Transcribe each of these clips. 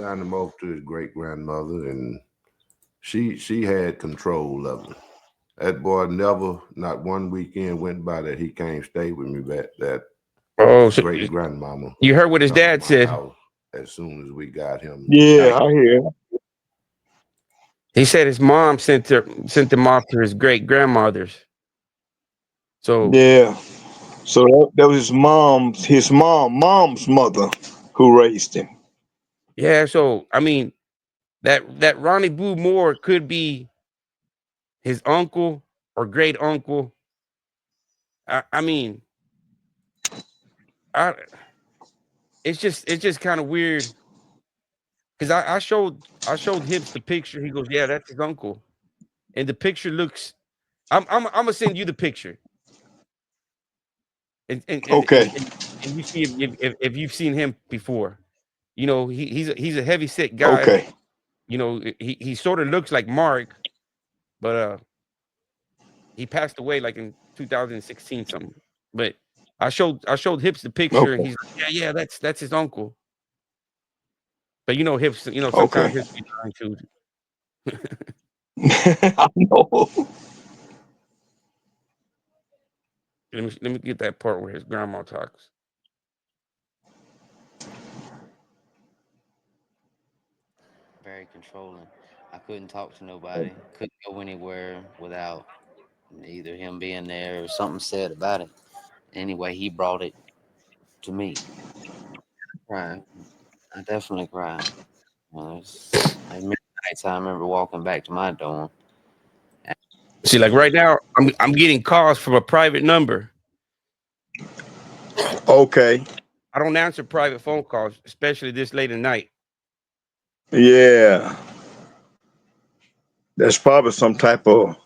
signed him off to his great grandmother, and she had control of him. That boy never, not one weekend went by that he came stay with me. That Oh, so great grandmama you heard what his come to dad my said. house as soon as we got him. Yeah, I hear. He said his mom sent him off to his great grandmother's. So Yeah. So that was mom's mother who raised him. yeah, so I mean that Ronnie Boo Moore could be his uncle or great uncle. I mean, I it's just kind of weird because I showed Hips the picture. He goes, yeah, that's his uncle, and the picture looks. I'm gonna send you the picture, and and and and, Okay. and and you see if you've seen him before. You know, he's a heavy set guy. Okay. You know, he sort of looks like Mark, but he passed away like in 2016 something. But I showed Hips the picture, and Okay. he's like, yeah, that's his uncle. But you know, Hips, sometimes Okay. Hips be lying too. I know. Let me get that part where his grandma talks. Very controlling. I couldn't talk to nobody. Couldn't go anywhere without either him being there or something said about it. Anyway, he brought it to me. Right. I definitely cried. At midnight, I remember walking back to my dorm. See, like right now, I'm getting calls from a private number. Okay. I don't answer private phone calls, especially this late at night. Yeah. There's probably some type of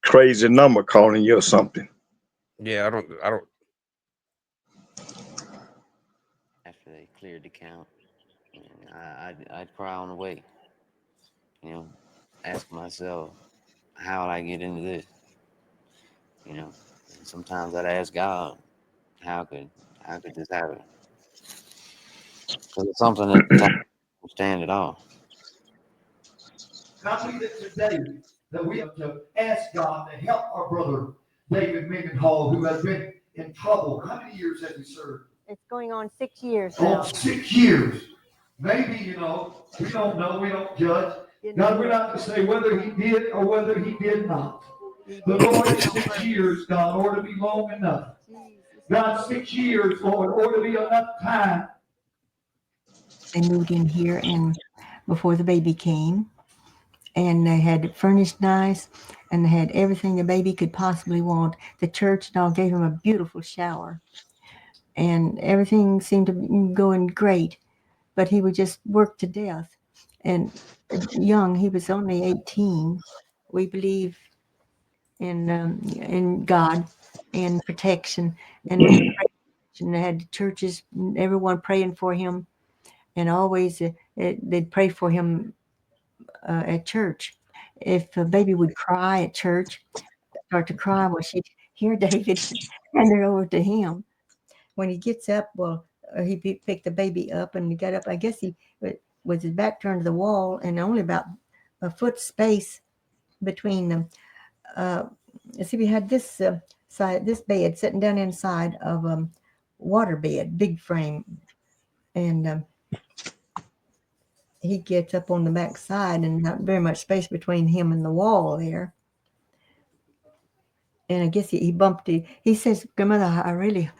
crazy number calling you or something. Yeah, I don't. After they cleared the count, and I'd cry on the way. You know, ask myself, how would I get into this? You know, and sometimes I'd ask God, how could how could this happen? Because it's something at the time I don't understand at all. It's going on 6 years now. 6 years. Maybe, we don't know, we don't judge. God, we're not to say whether he did or whether he did not. But Lord, 6 years, God, ought to be long enough. God, 6 years, Lord, ought to be enough time. They moved in here and before the baby came, and they had it furnished nice, and they had everything the baby could possibly want. The church and all gave him a beautiful shower, and everything seemed to be going great, but he would just work to death. And young, he was only 18. We believe in God and protection, and we prayed and had churches, everyone praying for him, and always they'd pray for him at church. If a baby would cry at church, start to cry, well, she'd hear David hand her over to him. When he gets up, well, he picked the baby up and he got up. I guess he with his back turned to the wall and only about a foot space between them. Uh, see, we had this this bed sitting down inside of water bed, big frame, and he gets up on the back side and not very much space between him and the wall there. And I guess he bumped it. He says, Grandmother,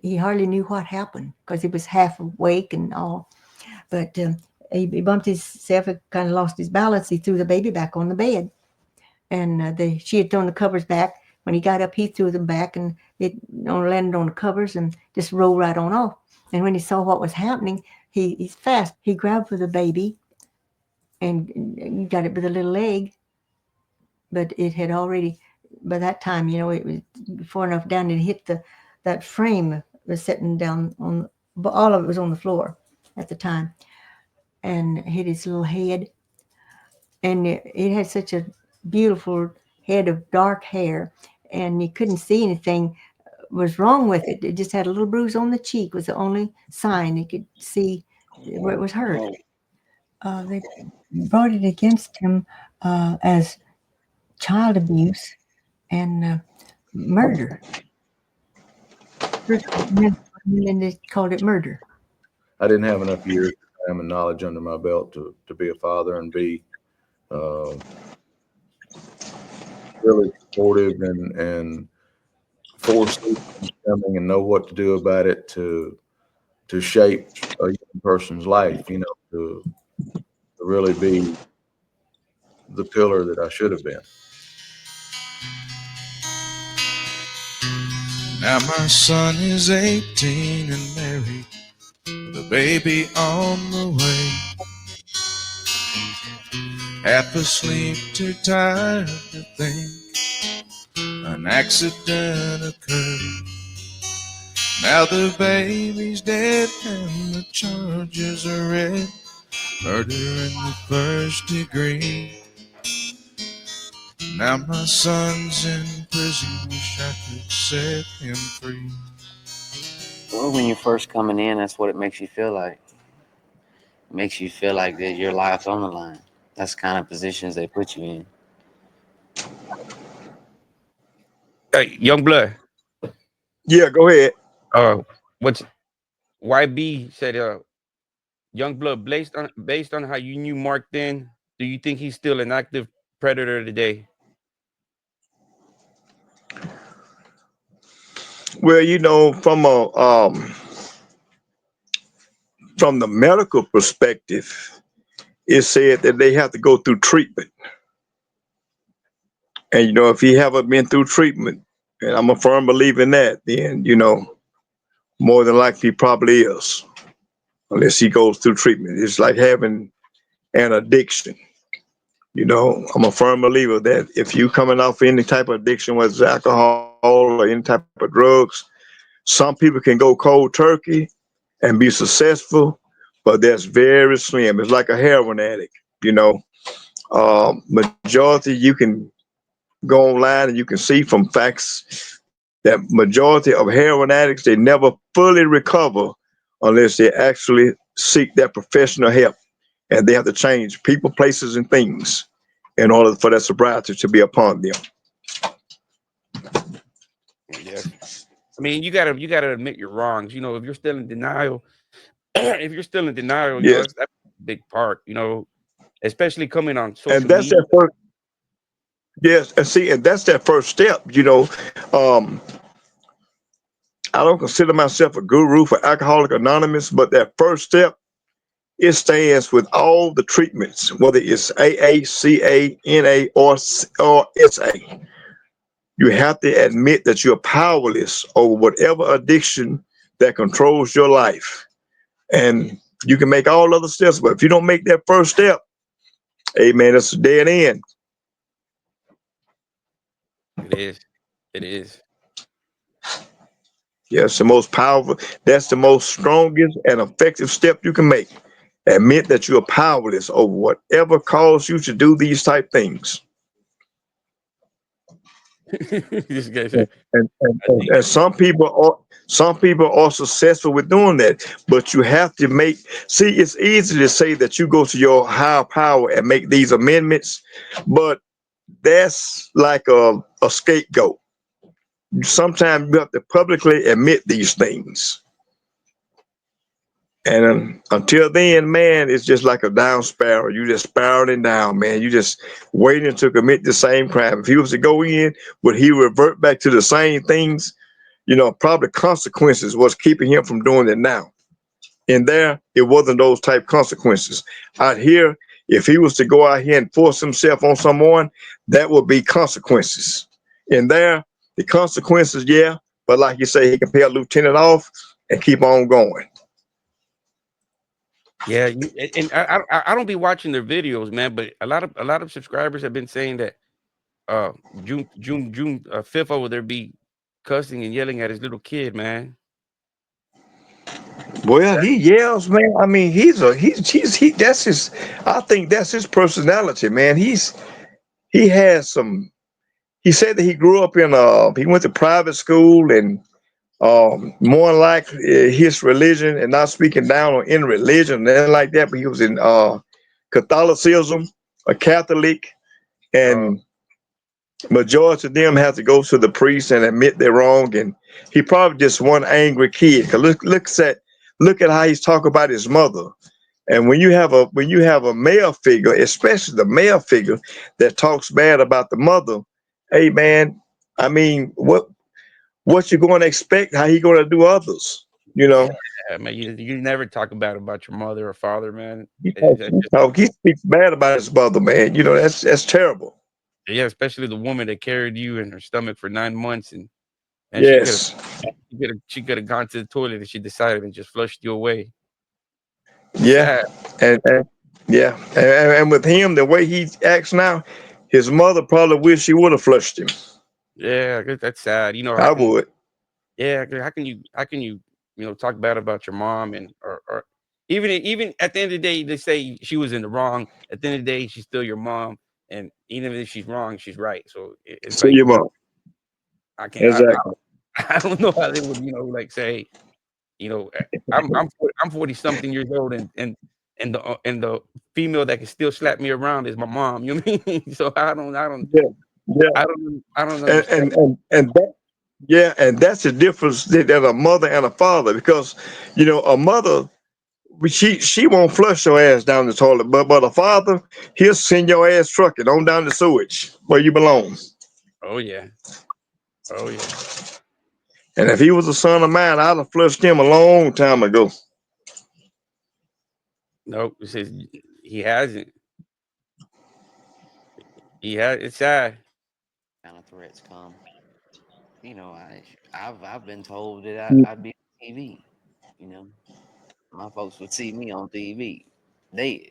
he hardly knew what happened because he was half awake and all. But he bumped himself, kind of lost his balance. He threw the baby back on the bed. And she had thrown the covers back. When he got up, he threw them back and it landed on the covers and just rolled right on off. And when he saw what was happening, he's fast. He grabbed for the baby and got it with a little leg, but it had already, by that time, it was far enough down and hit that frame was sitting down on, but all of it was on the floor at the time and hit his little head. And it had such a beautiful head of dark hair, and you couldn't see anything was wrong with it. It just had a little bruise on the cheek was the only sign you could see where it was hurt. They brought it against him as child abuse and murder. First, and then they called it murder. I didn't have enough years and knowledge under my belt to be a father and be really supportive and force coming and know what to do about it to shape a young person's life, you know, to really be the pillar that I should have been. Now my son is 18 and married, with a baby on the way. Half asleep, too tired to think an accident occurred. Now the baby's dead and the charges are red. Murder in the first degree. Now my son's in prison, wish I could set him free. Well, when you're first coming in, that's what it makes you feel like. It makes you feel like that your life's on the line. That's the kind of positions they put you in. Hey, young blood. Yeah, go ahead. What's YB said? Young blood, based on how you knew Mark then, do you think he's still an active predator today? Well, you know, from the medical perspective, it said that they have to go through treatment. And you know, if he haven't been through treatment, and I'm a firm believer in that, then you know, more than likely he probably is, unless he goes through treatment. It's like having an addiction. You know, I'm a firm believer that if you coming off any type of addiction, whether it's alcohol or any type of drugs, some people can go cold turkey and be successful, but that's very slim. It's like a heroin addict. You know, majority you can go online and you can see from facts that majority of heroin addicts they never fully recover unless they actually seek that professional help, and they have to change people, places, and things in order for that sobriety to be upon them. Yes. I mean, you gotta admit your wrongs. You know, if you're still in denial, if you're still in denial, you know, Yes, that's a big part. You know, especially coming on and social that's media. that first. Yes, and see, and that's that first step. You know, um, I don't consider myself a guru for Alcoholic Anonymous, but that first step it stands with all the treatments, whether it's AA, CA, NA, or SA. You have to admit that you're powerless over whatever addiction that controls your life. And you can make all other steps, but if you don't make that first step, hey man, it's a dead end. It is. It is. Yes, the most powerful, that's the most strongest and effective step you can make. Admit that you're powerless over whatever caused you to do these type things. This guy And, said, I think and some people are successful with doing that, but you have to make. See, it's easy to say that you go to your higher power and make these amendments, but that's like a scapegoat. Sometimes you have to publicly admit these things. And until then, man, it's just like a down sparrow. You just spiraling down, man. You just waiting to commit the same crime. If he was to go in, would he revert back to the same things? You know, probably consequences was keeping him from doing it now. In there, it wasn't those type consequences. Out here, if he was to go out here and force himself on someone, that would be consequences. In there, the consequences, yeah, but like you say, he can pay a lieutenant off and keep on going. yeah, and I don't be watching their videos, man, but a lot of subscribers have been saying that uh June 5th over there be cussing and yelling at his little kid, man. Well, he yells, man. I mean, he's that's his. I think that's his personality, man. He has some. He said that he grew up in he went to private school and more like his religion, and not speaking down on any religion and like that, but he was in Catholicism, a Catholic, and majority of them have to go to the priest and admit they're wrong. And he probably just one angry kid. Cause look at how he's talking about his mother. And when you have a male figure, especially the male figure that talks bad about the mother, hey man, I mean, what you going to expect? How he going to do others? You know, Yeah, man, you never talk about your mother or father, man. he speaks bad about his mother, man. You know, that's terrible. Yeah, especially the woman that carried you in her stomach for 9 months, and Yes. she could have gone to the toilet and she decided and just flushed you away. It's Yeah. sad. And yeah. And with him, the way he acts now, his mother probably wish she would have flushed him. Yeah, that's sad. I would. Yeah, how can you talk bad about your mom, and or even at the end of the day they say she was in the wrong. At the end of the day, she's still your mom, and even if she's wrong, she's right. So it's See like your mom. I can't. Exactly. I don't know how they would like say, I'm 40 something years old, and the female that can still slap me around is my mom. You know what I mean? So Yeah. Yeah. I don't And understand. that, yeah, and that's the difference that a mother and a father, because a mother, she won't flush your ass down the toilet, but a father, he'll send your ass trucking on down the sewage where you belong. Oh yeah. Oh yeah. And if he was a son of mine, I'd have flushed him a long time ago. Nope. It says he hasn't. It's sad. Kind of threats come. I've been told that Mm. I'd be on TV. My folks would see me on TV, dead.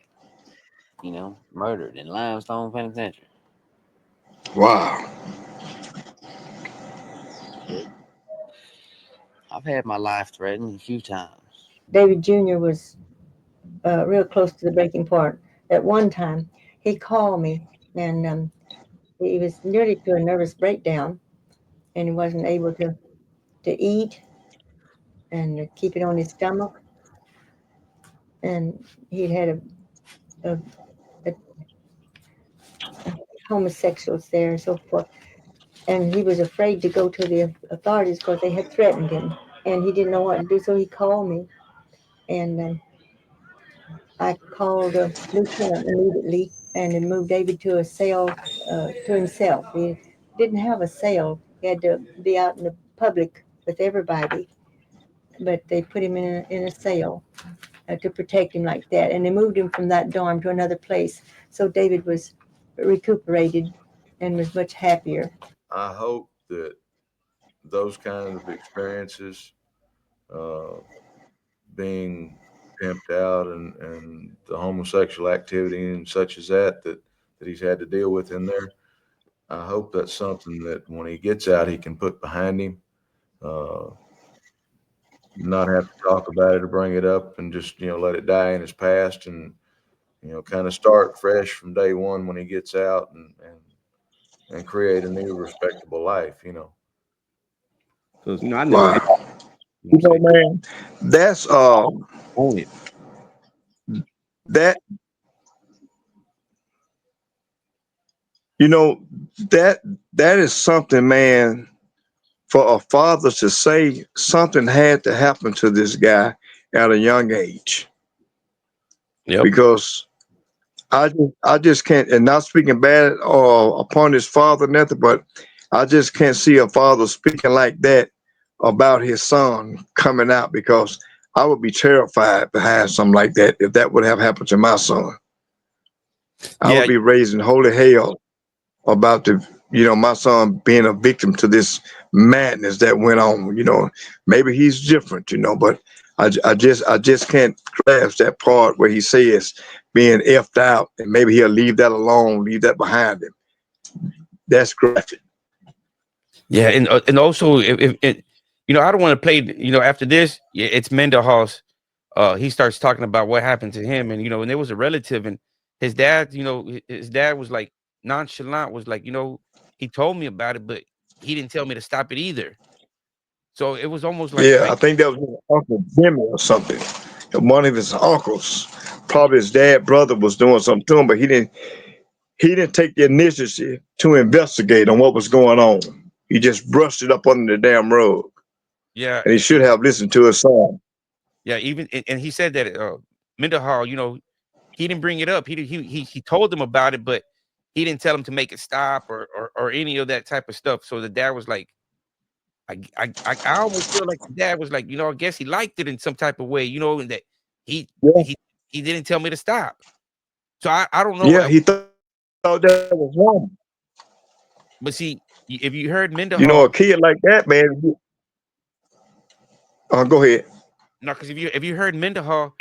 Murdered in Limestone Penitentiary. Wow. I've had my life threatened a few times. David Jr. was real close to the breaking point. At one time, he called me, and he was nearly to a nervous breakdown, and he wasn't able to eat and keep it on his stomach. And he'd had a homosexuals there and so forth. And he was afraid to go to the authorities because they had threatened him, and he didn't know what to do. So he called me, and I called a lieutenant immediately, and then moved David to a cell to himself. He didn't have a cell; he had to be out in the public with everybody. But they put him in a cell to protect him like that, and they moved him from that dorm to another place. So David was recuperated and was much happier. I hope that those kind of experiences, uh, being pimped out and the homosexual activity and such as that he's had to deal with in there, I hope that's something that when he gets out, he can put behind him, uh, not have to talk about it or bring it up, and just let it die in his past, and kind of start fresh from day one when he gets out, and create a new respectable life. Because I never Wow. had, you know what I'm saying? Man, that's Own it. that you know that that is something, man, for a father to say something had to happen to this guy at a young age, Yep. because I just can't, and not speaking bad or upon his father, nothing, but I just can't see a father speaking like that about his son coming out, because I would be terrified behind something like that if that would have happened to my son. I Yeah. would be raising holy hell about my son being a victim to this madness that went on. Maybe he's different, but I just can't grasp that part where he says being effed out, and maybe he'll leave that alone, leave that behind him. That's graphic. Yeah, and also if it, I don't want to play. After this, yeah, it's Mendelhaus. He starts talking about what happened to him, and there was a relative, and his dad. His dad was like nonchalant, was like, he told me about it, but he didn't tell me to stop it either. So it was almost like Yeah, I think that was his Uncle Jimmy or something. One of his uncles probably his dad brother was doing something to him, but he didn't take the initiative to investigate on what was going on. He just brushed it up under the damn rug. Yeah, And he should have listened to his son. yeah. Even and he said that Mendenhall, he didn't bring it up. He told him about it, but he didn't tell him to make it stop or any of that type of stuff. So the dad was like, I almost feel like the dad was like, I guess he liked it in some type of way, and that he Yeah, he he didn't tell me to stop. So I don't know. yeah, he thought that was wrong. But see, if you heard You know, a Mendenhall, kid like that, man. Go ahead. no, because if you heard Mendenhall,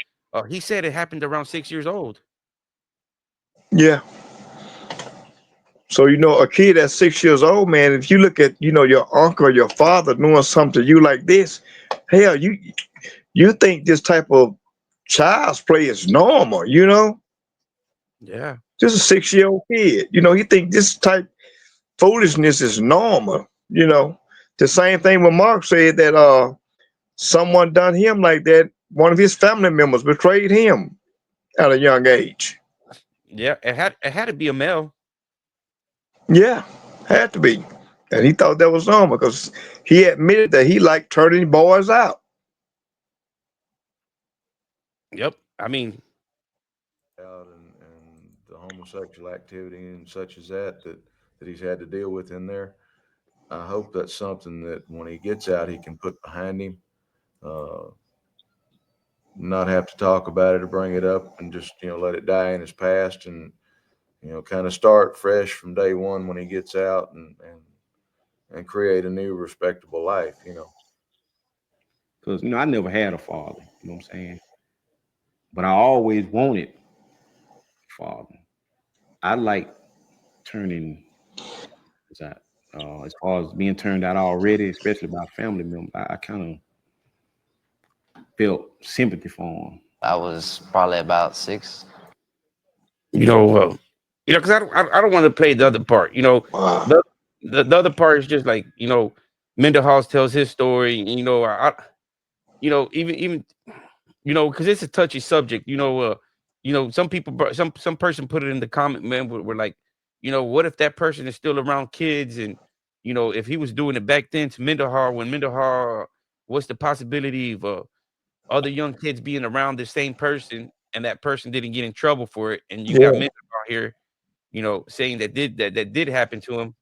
he said it happened around 6 years old. Yeah. So a kid that's 6 years old, man. If you look at your uncle or your father doing something to you like this, hell, you think this type of child's play is normal, Yeah, Just a 6-year-old kid. He think this type foolishness is normal. The same thing when Mark said that someone done him like that. One of his family members betrayed him at a young age. yeah. It had to be a male. Yeah, had to be. And he thought that was normal because he admitted that he liked turning boys out. Yep. I mean, Out and the homosexual activity and such as that he's had to deal with in there. I hope that's something that when he gets out, he can put behind him, uh, not have to talk about it or bring it up, and just let it die in his past, and kind of start fresh from day one when he gets out, and create a new respectable life. because I never had a father. You know what I'm saying? But I always wanted a father. I like turning out. As far as being turned out already, especially by a family member, I kind of felt sympathy for him. I was probably about 6. Because I don't want to play the other part. Wow. The other part is just like Mendenhall tells his story. Even because it's a touchy subject. Some people, some person put it in the comment, man. We're like, what if that person is still around kids, and if he was doing it back then to Mendenhall, when Mendenhall, what's the possibility of other young kids being around the same person, and that person didn't get in trouble for it, and you got Yeah. Mendenhall here, saying that did happen to him.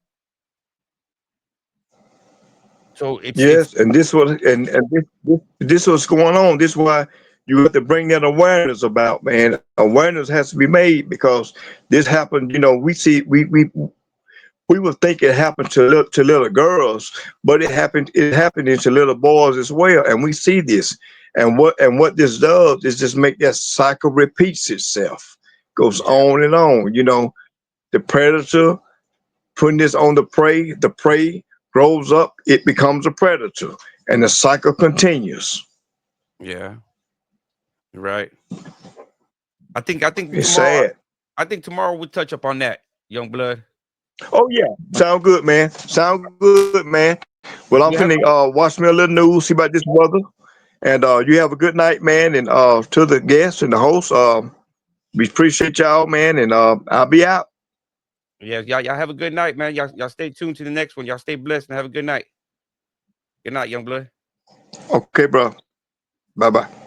So it's Yes, and this what's going on. This is why you have to bring that awareness about, man. Awareness has to be made because this happened. We see we would think it happened to little girls, but it happened to little boys as well, and we see this. And what this does is just make that cycle repeats itself, goes yeah, on and on. The predator putting this on the prey grows up, it becomes a predator, and the cycle continues. yeah, right. I think It's tomorrow sad. we'll touch up on that, young blood. Oh yeah, sound good, man. Sound good, man. Well, I'm finna Yeah, watch me a little news, see about this weather, and you have a good night, man. And to the guests and the hosts, we appreciate y'all, man. And I'll be out. yeah, y'all have a good night, man. Y'all stay tuned to the next one. Y'all stay blessed and have a good night. Good night, young blood. Okay, bro. Bye bye.